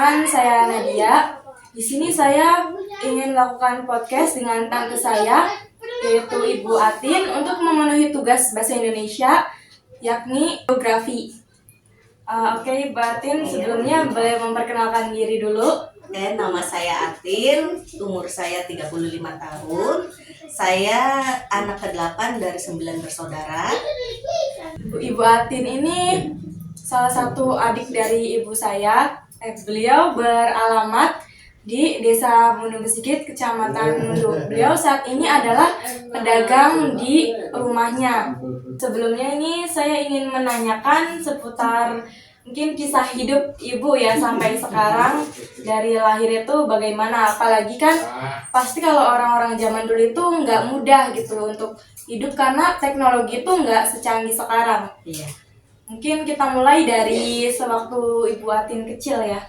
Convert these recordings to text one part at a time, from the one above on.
Perkenalkan, saya Nadia. Di sini saya ingin melakukan podcast dengan tante saya, yaitu Ibu Atin, untuk memenuhi tugas bahasa Indonesia, yakni geografi. Oke, Ibu Atin, sebelumnya boleh memperkenalkan diri dulu. Nama saya Atin, umur saya 35 tahun. Saya anak ke-8 dari 9 bersaudara. Ibu Atin ini salah satu adik dari ibu saya. Beliau beralamat di Desa Mundu Besikit, Kecamatan Mundu. Beliau saat ini adalah pedagang di rumahnya. Sebelumnya ini saya ingin menanyakan seputar mungkin kisah hidup ibu ya sampai sekarang, dari lahir itu bagaimana. Apalagi kan pasti kalau orang-orang zaman dulu itu nggak mudah gitu untuk hidup karena teknologi itu nggak secanggih sekarang. Iya. Mungkin kita mulai dari sewaktu Ibu Atin kecil ya.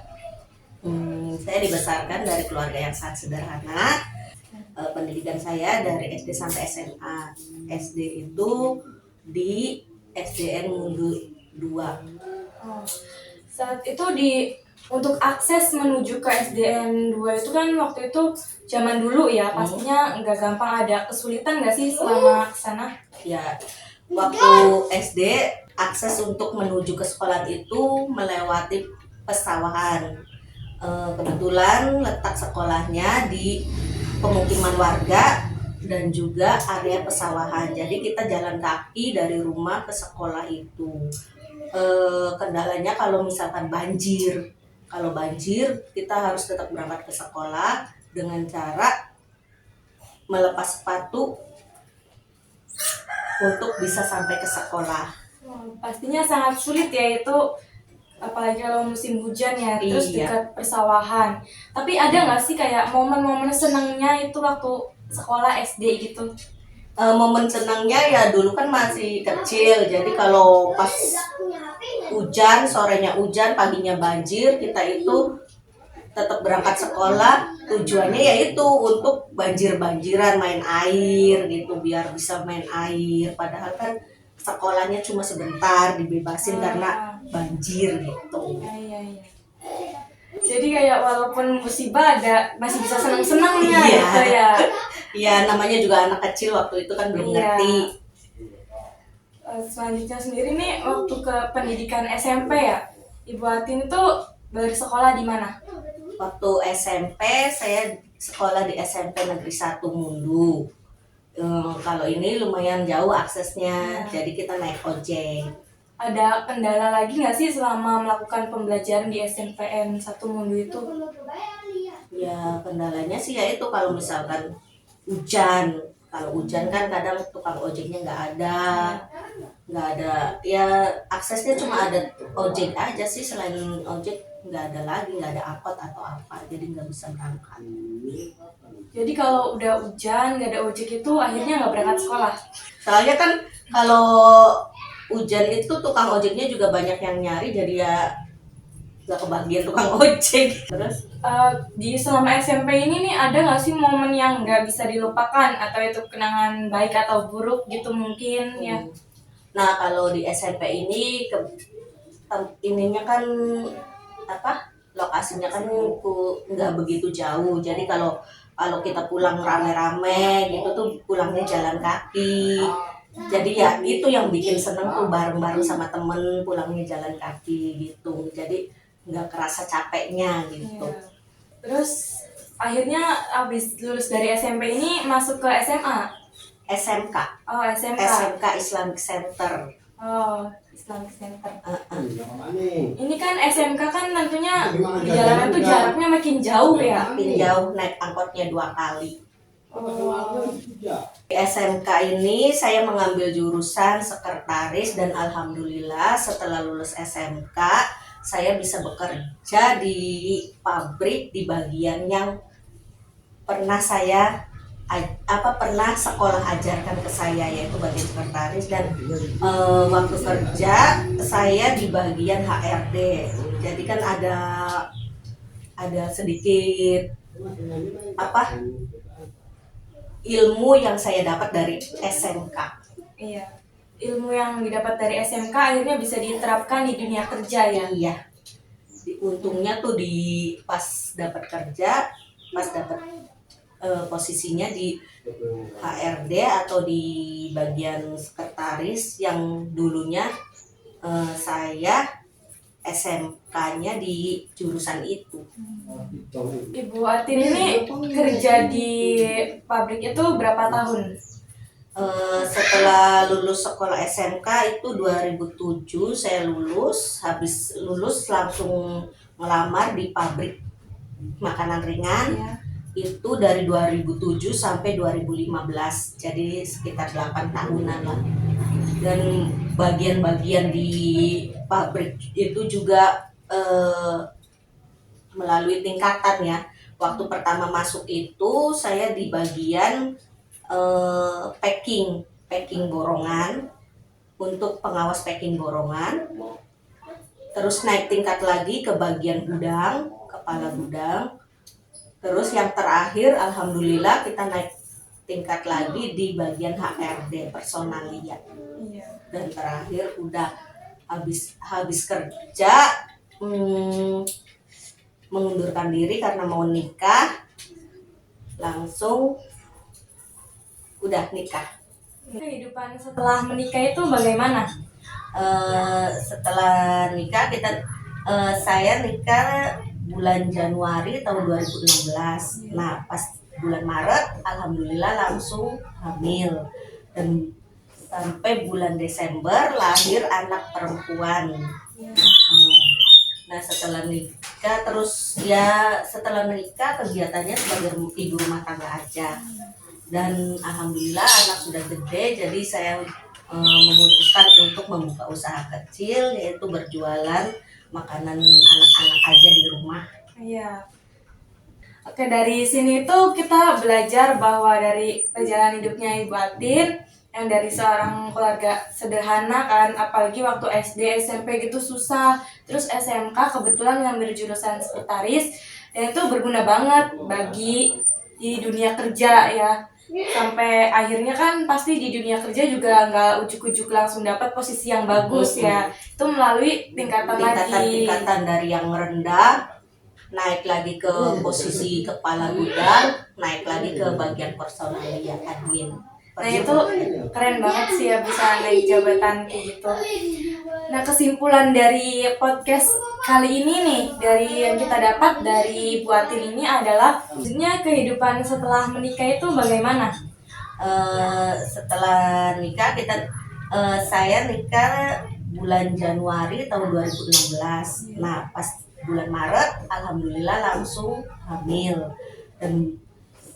Saya dibesarkan dari keluarga yang sangat sederhana. Pendidikan saya dari SD sampai SMA. SD itu di SDN Mundu 2. Saat itu untuk akses menuju ke SDN 2 itu kan waktu itu zaman dulu ya, pastinya nggak gampang, ada kesulitan nggak sih selama kesana? Ya, waktu SD akses untuk menuju ke sekolah itu melewati pesawahan. Kebetulan letak sekolahnya di pemukiman warga dan juga area pesawahan. Jadi kita jalan kaki dari rumah ke sekolah itu. Kendalanya kalau misalkan banjir. Kalau banjir kita harus tetap berangkat ke sekolah dengan cara melepas sepatu untuk bisa sampai ke sekolah. Pastinya sangat sulit ya itu, apalagi kalau musim hujan ya, terus Iya. dekat persawahan. Tapi ada nggak sih kayak momen-momen senangnya itu waktu sekolah SD gitu? Momen senangnya ya dulu kan masih kecil, jadi kalau pas hujan, sorenya hujan, paginya banjir, kita itu tetap berangkat sekolah. Tujuannya yaitu untuk banjir-banjiran, main air gitu, biar bisa main air. Padahal kan sekolahnya cuma sebentar, dibebasin karena banjir gitu. Iya. Jadi kayak walaupun musibah masih bisa senang-senangnya Iya. gitu ya. Ya namanya juga anak kecil waktu itu kan belum ngerti. Selanjutnya sendiri nih, waktu ke pendidikan SMP ya, Ibu Atin itu bersekolah di mana? Waktu SMP saya sekolah di SMP Negeri 1 Mundu. Kalau ini lumayan jauh aksesnya, jadi kita naik ojek. Ada kendala lagi nggak sih selama melakukan pembelajaran di SMPN 1 Mundu itu? Ya kendalanya sih ya itu kalau misalkan hujan. Kalau hujan kan kadang tukang ojeknya nggak ada. Ya aksesnya cuma ada ojek aja sih, selain ojek nggak ada lagi, nggak ada angkot atau apa, jadi nggak bisa berangkat. Jadi kalau udah hujan nggak ada ojek itu akhirnya nggak berangkat sekolah. Soalnya kan kalau hujan itu tukang ojeknya juga banyak yang nyari, jadi ya nggak kebagian tukang ojek. Terus Di selama SMP ini nih ada nggak sih momen yang nggak bisa dilupakan, atau itu kenangan baik atau buruk gitu mungkin ya? nah kalau di SMP ini ininya kan lokasinya kan nggak begitu jauh, jadi kalau kita pulang rame-rame gitu tuh pulangnya jalan kaki. Jadi ya itu yang bikin seneng tuh, bareng-bareng sama temen pulangnya jalan kaki gitu, jadi nggak kerasa capeknya gitu. Iya. Terus akhirnya abis lulus dari SMP ini masuk ke SMA. SMK Oh, SMK. SMK Islamic Center. Oh, Islamic Center. Ini kan SMK kan tentunya perjalanan tuh jaraknya makin jauh ya. Makin jauh, naik angkotnya 2 kali. Di SMK ini saya mengambil jurusan sekretaris, dan alhamdulillah setelah lulus SMK saya bisa bekerja di pabrik di bagian yang pernah sekolah ajarkan ke saya, yaitu bagian sekretaris. Dan waktu kerja saya di bagian HRD. Jadi kan ada sedikit ilmu yang saya dapat dari SMK. Iya. Ilmu yang didapat dari SMK akhirnya bisa diterapkan di dunia kerja ya. Iya. untungnya tuh di pas dapat kerja, pas dapat posisinya di HRD atau di bagian sekretaris yang dulunya saya SMK-nya di jurusan itu. Ibu Atin ini kerja di pabrik itu berapa tahun? Setelah lulus sekolah SMK itu 2007 saya lulus, habis lulus langsung melamar di pabrik makanan ringan. Ya. Itu dari 2007 sampai 2015, jadi sekitar 8 tahunan lah. Dan bagian-bagian di pabrik itu juga melalui tingkatan ya. Waktu pertama masuk itu saya di bagian packing borongan, untuk pengawas packing borongan. Terus naik tingkat lagi ke bagian gudang, kepala gudang. Terus yang terakhir alhamdulillah kita naik tingkat lagi di bagian HRD personalia. Iya. Dan terakhir udah habis kerja mengundurkan diri karena mau nikah, langsung udah nikah. Kehidupan setelah menikah itu bagaimana? Setelah nikah saya nikah bulan Januari tahun 2016. Nah, pas bulan Maret alhamdulillah langsung hamil, dan sampai bulan Desember lahir anak perempuan. Nah, setelah nikah setelah menikah kegiatannya sebagai ibu rumah tangga aja. Dan alhamdulillah anak sudah gede, jadi saya memutuskan untuk membuka usaha kecil, yaitu berjualan makanan anak-anak aja di rumah. Iya. Oke, dari sini tuh kita belajar bahwa dari perjalanan hidupnya Ibu Atin yang dari seorang keluarga sederhana kan, apalagi waktu SD, SMP gitu susah, terus SMK kebetulan ngambil jurusan sekretaris, dan itu berguna banget bagi di dunia kerja ya. Sampai akhirnya kan pasti di dunia kerja juga nggak ujuk-ujuk langsung dapat posisi yang bagus ya. Itu melalui tingkatan dari yang rendah naik lagi ke posisi kepala gudang, naik lagi ke bagian personalia admin. Nah itu keren banget sih ya bisa naik jabatan kayak gitu. Nah kesimpulan dari podcast kali ini nih, dari yang kita dapat dari Bu Atin ini adalah sebenarnya kehidupan setelah menikah itu bagaimana? Setelah nikah saya nikah bulan Januari tahun 2016. Nah, pas bulan Maret alhamdulillah langsung hamil, dan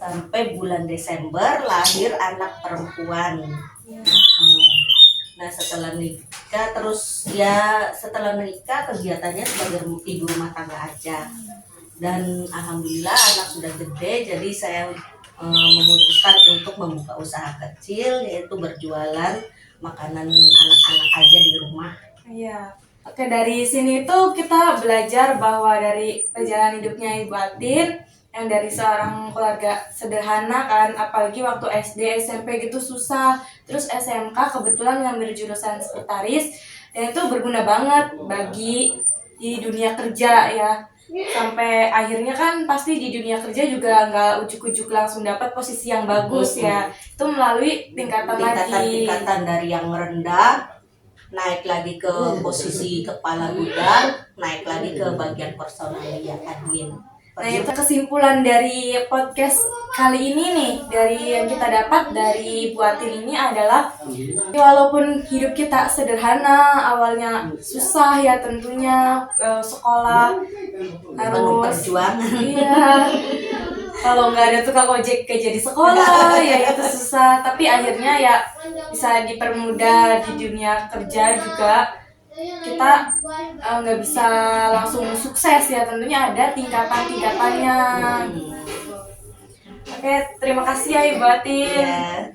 sampai bulan Desember lahir anak perempuan. Nah, setelah nikah kegiatannya sebagai ibu rumah tangga aja. Dan alhamdulillah anak sudah gede, jadi saya memutuskan untuk membuka usaha kecil, yaitu berjualan makanan anak-anak aja di rumah. Iya. Oke, dari sini tuh kita belajar bahwa dari perjalanan hidupnya Ibu Atin yang dari seorang keluarga sederhana kan, apalagi waktu SD, SMP gitu susah, terus SMK kebetulan ngambil jurusan sekretaris, dan itu berguna banget bagi di dunia kerja ya. Sampai akhirnya kan pasti di dunia kerja juga nggak ujuk-ujuk langsung dapat posisi yang bagus ya. Itu melalui tingkatan dari yang rendah naik lagi ke posisi kepala gudang, naik lagi ke bagian personalia admin. Nah itu kesimpulan dari podcast kali ini nih, dari yang kita dapat dari Bu Atin ini adalah walaupun hidup kita sederhana, awalnya susah ya tentunya, sekolah penuh harus perjuangan. iya, kalau nggak ada tukang ojek kerja di sekolah ya itu susah, tapi akhirnya ya bisa dipermudah di dunia kerja juga. Kita nggak bisa langsung sukses ya, tentunya ada tingkatan-tingkatannya. Oke, terima kasih ya Ibu Atin. Ya.